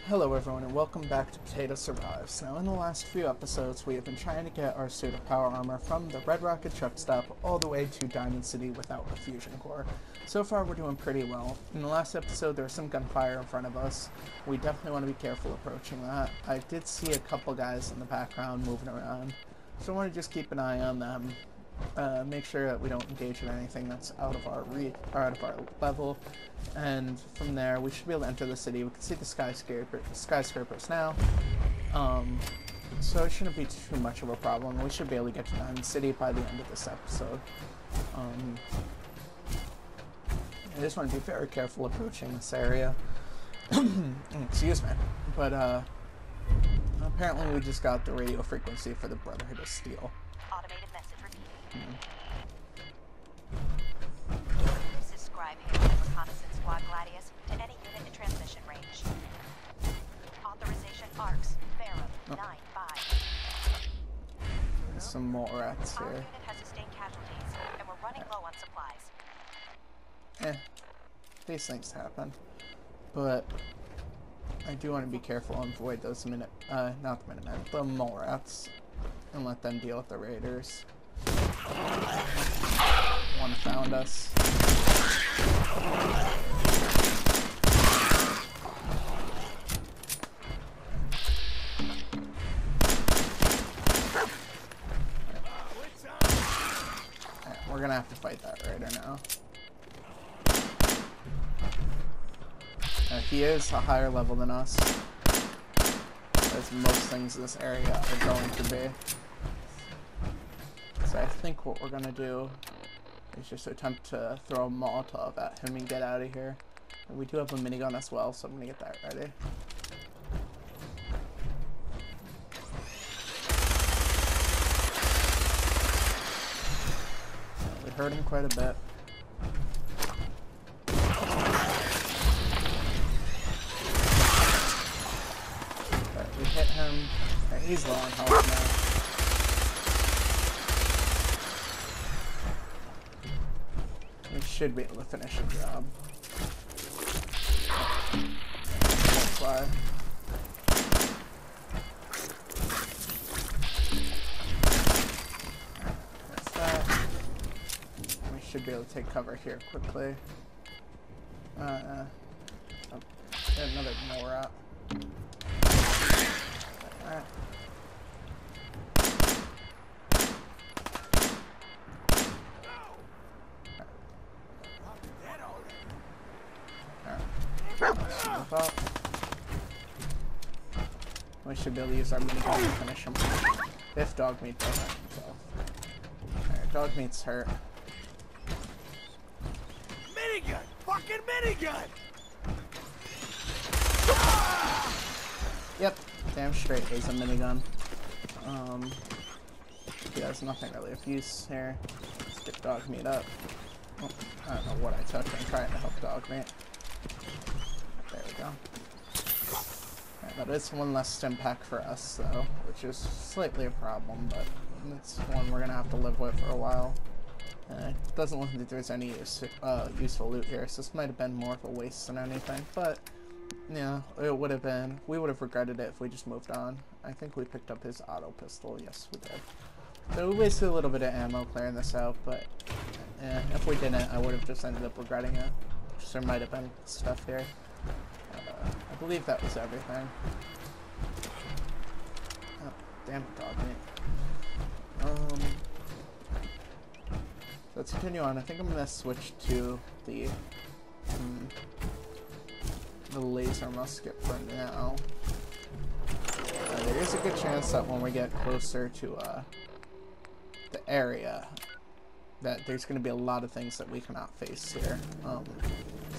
Hello everyone and welcome back to Potato Survives. Now in the last few episodes we have been trying to get our suit of power armor from the Red Rocket truck stop all the way to Diamond City without a fusion core. So far we're doing pretty well. In the last episode there was some gunfire in front of us. We definitely want to be careful approaching that. I did see a couple guys in the background moving around, so I want to just keep an eye on them. Make sure that we don't engage in anything that's out of our reach or out of our level, and from there we should be able to enter the city. We can see the skyscrapers now, so it shouldn't be too much of a problem. We should be able to get to Diamond City by the end of this episode. I just want to be very careful approaching this area. Excuse me, but apparently we just got the radio frequency for the Brotherhood of Steel. Automated message repeated. This is Scribe here with Reconnaissance Squad Gladius to any unit in transmission range. Authorization ARCS, Verum, 9-5. There's some more rats Our here. unit has sustained casualties, and we're running low on supplies. These things happen. But I do want to be careful and avoid those the mole rats, and let them deal with the raiders. One found us. We're gonna have to fight that raider now. He is a higher level than us, as most things in this area are going to be. So I think what we're gonna do is just attempt to throw a Molotov at him and get out of here. And we do have a minigun as well, so I'm gonna get that ready. We hurt him quite a bit. But we hit him. He's low on health now. We should be able to finish the job. Fly. That's that. We should be able to take cover here quickly. Another more rat. Alright. Up. We should be able to use our minigun to finish him. If Dogmeat doesn't himself. Alright, Dogmeat's hurt. Minigun! Fucking minigun! Yep, damn straight is a minigun. He has nothing really of use here. Let's get Dogmeat up. Oh, I don't know what I took. I'm trying to help Dogmeat. There we go. Right, that is one less stim pack for us, though, which is slightly a problem, but it's one we're gonna have to live with for a while. It doesn't look like there's any useful loot here, so this might have been more of a waste than anything, but yeah, it would have been. We would have regretted it if we just moved on. I think we picked up his auto pistol. Yes, we did. So we wasted a little bit of ammo clearing this out, but if we didn't, I would have just ended up regretting it. Just there might have been stuff here. I believe that was everything. Oh, damn it, Dogmeat. Let's continue on. I think I'm gonna switch to the laser musket for now. There is a good chance that when we get closer to the area, that there's going to be a lot of things that we cannot face here. So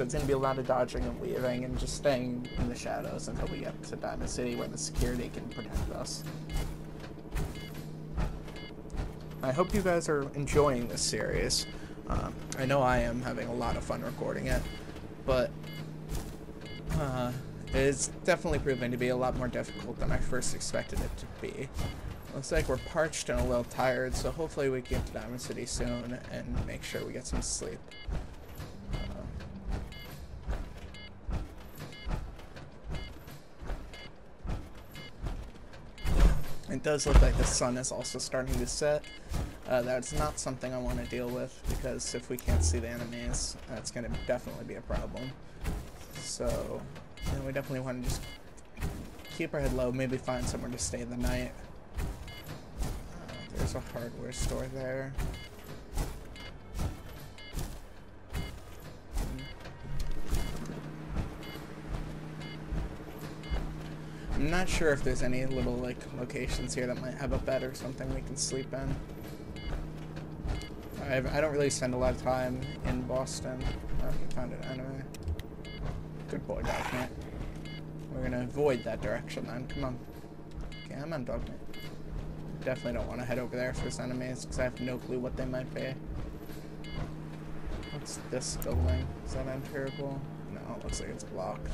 it's going to be a lot of dodging and weaving and just staying in the shadows until we get to Diamond City where the security can protect us. I hope you guys are enjoying this series. I know I am having a lot of fun recording it, but it's definitely proving to be a lot more difficult than I first expected it to be. Looks like we're parched and a little tired, so hopefully we can get to Diamond City soon and make sure we get some sleep. It does look like the sun is also starting to set. That's not something I want to deal with, because if we can't see the enemies, that's going to definitely be a problem. So, we definitely want to just keep our head low, maybe find somewhere to stay the night. There's a hardware store there. I'm not sure if there's any little, like, locations here that might have a bed or something we can sleep in. I don't really spend a lot of time in Boston. Oh, you found an enemy. Good boy, Dogmeat. We're gonna avoid that direction then. Come on. Okay, I'm on Dogmeat. Definitely don't want to head over there if there's enemies, because I have no clue what they might be. What's this building? Is that enterable? No, it looks like it's blocked.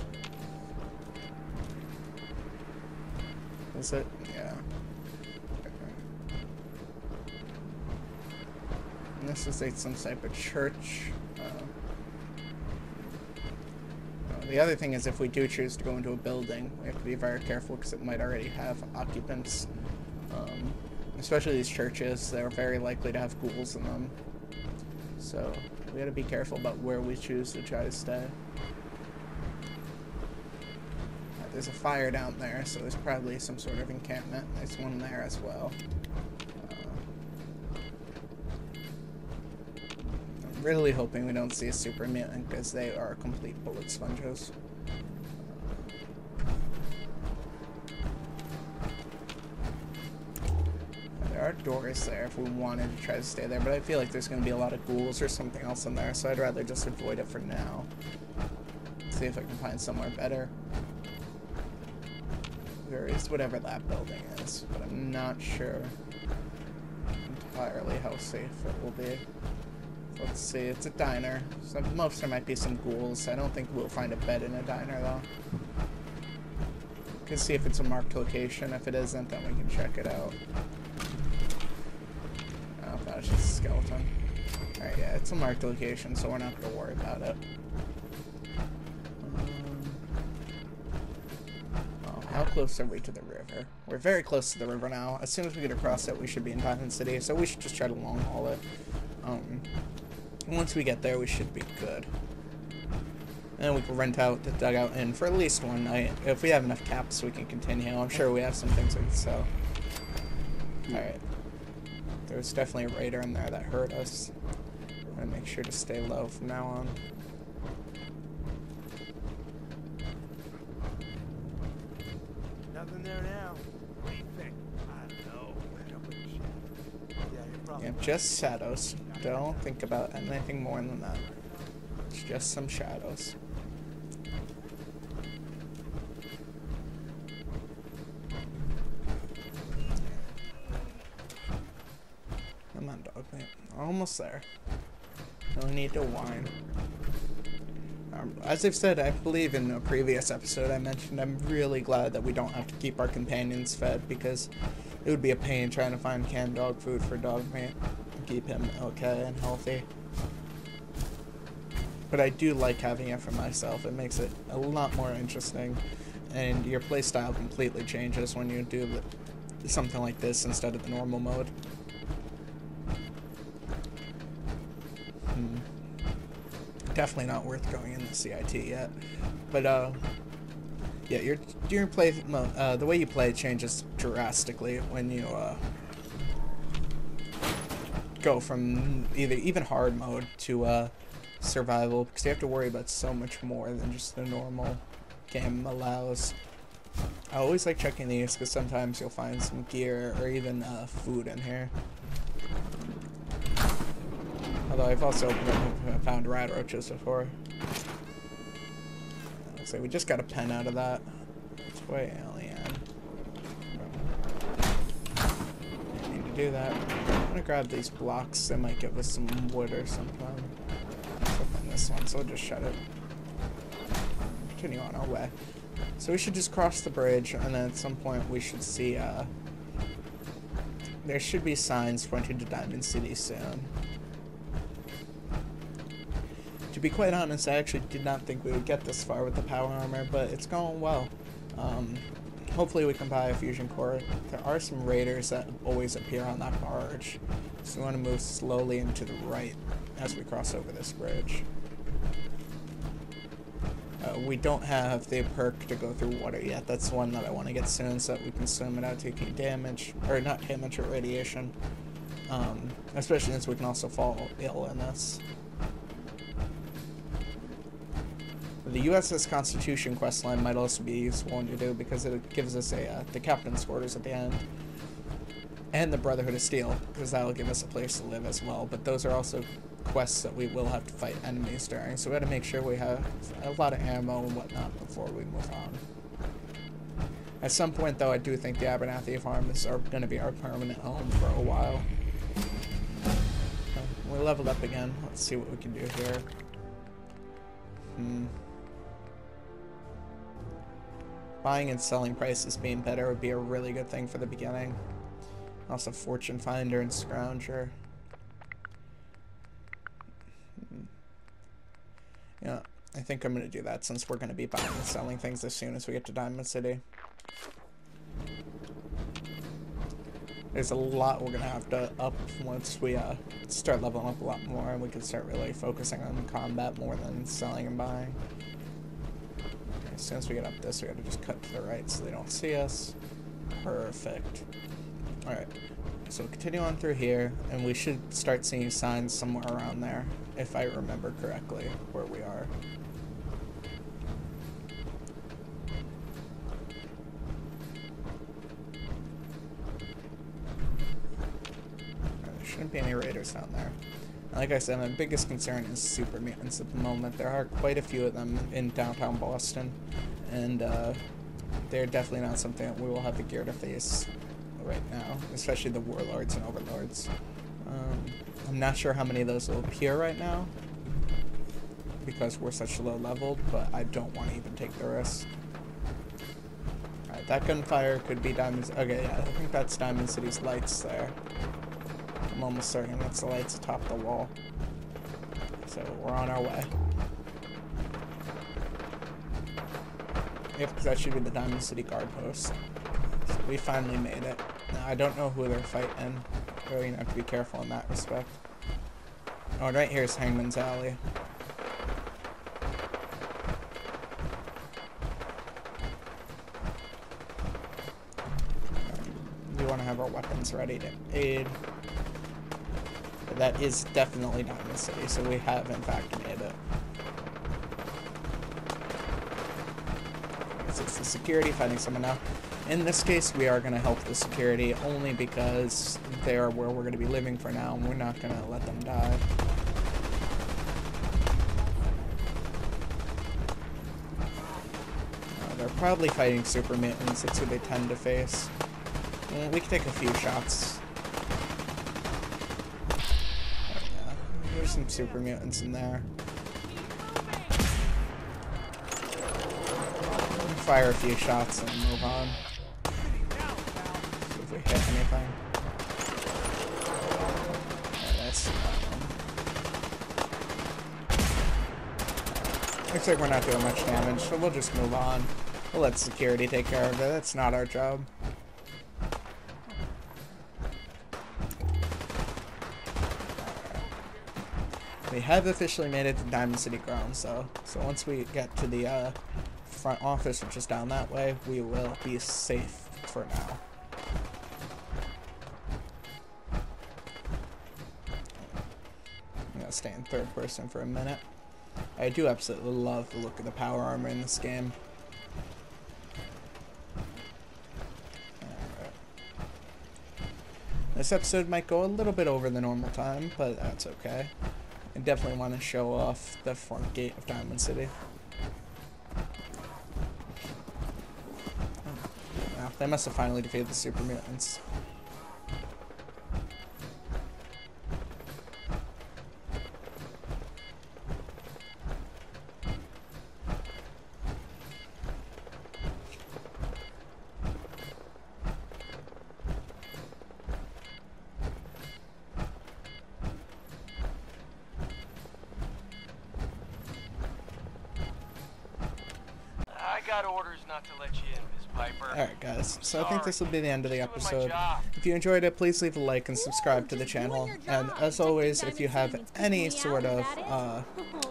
Is it? Yeah. And this is like some type of church. The other thing is, if we do choose to go into a building, we have to be very careful because it might already have occupants. Especially these churches, they're very likely to have ghouls in them. So we gotta be careful about where we choose to try to stay. There's a fire down there, so there's probably some sort of encampment. There's one there as well. I'm really hoping we don't see a super mutant, because they are complete bullet sponges. There are doors there if we wanted to try to stay there, but I feel like there's going to be a lot of ghouls or something else in there, so I'd rather just avoid it for now. See if I can find somewhere better. There is whatever that building is, but I'm not sure entirely how safe it will be. Let's see, it's a diner. So most there might be some ghouls. I don't think we'll find a bed in a diner though. We can see if it's a marked location. If it isn't, then we can check it out. Oh, that's just a skeleton. Alright, yeah, it's a marked location, so we're not going to worry about it. How close are we to the river? We're very close to the river now. As soon as we get across it, we should be in Diamond City, so we should just try to long haul it. Once we get there, we should be good. And we can rent out the dugout inn for at least one night. If we have enough caps, we can continue. I'm sure we have some things we can sell. Alright. There's definitely a raider in there that hurt us. I'm gonna make sure to stay low from now on. Nothing there now. What do you think? I don't know. Yeah, just shadows. Don't think about anything more than that. It's just some shadows. Come on, Dogmeat. Almost there. No need to whine. As I've said, I believe in a previous episode I mentioned, I'm really glad that we don't have to keep our companions fed, because it would be a pain trying to find canned dog food for Dogmeat and keep him okay and healthy. But I do like having it for myself. It makes it a lot more interesting, and your playstyle completely changes when you do something like this instead of the normal mode. Definitely not worth going in the CIT yet, but yeah, your play the way you play changes drastically when you go from even hard mode to survival, because you have to worry about so much more than just the normal game allows. I always like checking these because sometimes you'll find some gear or even food in here. Although I've also found rat roaches before. Looks like we just got a pen out of that. Which way, alien? I need to do that. I'm gonna grab these blocks. They might give us some wood or something. Let's open this one, so we'll just shut it. Continue on our way. So we should just cross the bridge, and then at some point we should see, there should be signs pointing to Diamond City soon. To be quite honest, I actually did not think we would get this far with the power armor, but it's going well. hopefully we can buy a fusion core. There are some raiders that always appear on that barge, so we want to move slowly and to the right as we cross over this bridge. We don't have the perk to go through water yet. That's one that I want to get soon so that we can swim without taking damage, or not damage, or radiation. Especially since we can also fall ill in this. The USS Constitution questline might also be a useful one to do because it gives us the captain's quarters at the end. And the Brotherhood of Steel, because that will give us a place to live as well. But those are also quests that we will have to fight enemies during, so we got to make sure we have a lot of ammo and whatnot before we move on. At some point, though, I do think the Abernathy farms are going to be our permanent home for a while. Okay, we leveled up again. Let's see what we can do here. Buying and selling prices being better would be a really good thing for the beginning. Also, Fortune Finder and Scrounger. Yeah, I think I'm going to do that since we're going to be buying and selling things as soon as we get to Diamond City. There's a lot we're going to have to up once we start leveling up a lot more, and we can start really focusing on combat more than selling and buying. Okay, as soon as we get up this, we got to just cut to the right so they don't see us. Perfect. Alright, so we'll continue on through here, and we should start seeing signs somewhere around there, if I remember correctly, where we are. There shouldn't be any raiders down there. Like I said, my biggest concern is super mutants at the moment. There are quite a few of them in downtown Boston, and they're definitely not something that we will have the gear to face right now, especially the warlords and overlords. I'm not sure how many of those will appear right now because we're such low leveled, but I don't want to even take the risk. Alright, that gunfire could be Diamond. Okay, yeah, I think that's Diamond City's lights there. I'm almost certain that's the lights atop the wall. So we're on our way. Yep, because that should be the Diamond City guard post. So we finally made it. Now, I don't know who they're fighting. Really gonna have to be careful in that respect. Oh, and right here is Hangman's Alley. We want to have our weapons ready to aid. But that is definitely Diamond City, so we have in fact made it. It's the security fighting someone now. In this case, we are going to help the security only because they are where we're going to be living for now, and we're not going to let them die. They're probably fighting super mutants. That's who they tend to face. We can take a few shots. Oh, yeah. There's some super mutants in there. Fire a few shots and move on. See if we hit anything. Yeah, that's that one. Looks like we're not doing much damage, so we'll just move on. We'll let security take care of it. That's not our job. We have officially made it to Diamond City grounds, though. So once we get to the front office, which is down that way, we will be safe for now. I'm gonna stay in third person for a minute. I do absolutely love the look of the power armor in this game. Alright. This episode might go a little bit over the normal time, but that's okay. I definitely want to show off the front gate of Diamond City. They must have finally defeated the super mutants. got orders not to let you in, Miss Piper. Alright guys, so I think this will be the end of the Just doing my episode. job. If you enjoyed it, please leave a like and subscribe to the channel. And as always, if you have any sort of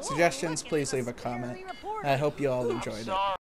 suggestions, please leave a comment. I hope you all enjoyed it. Sorry.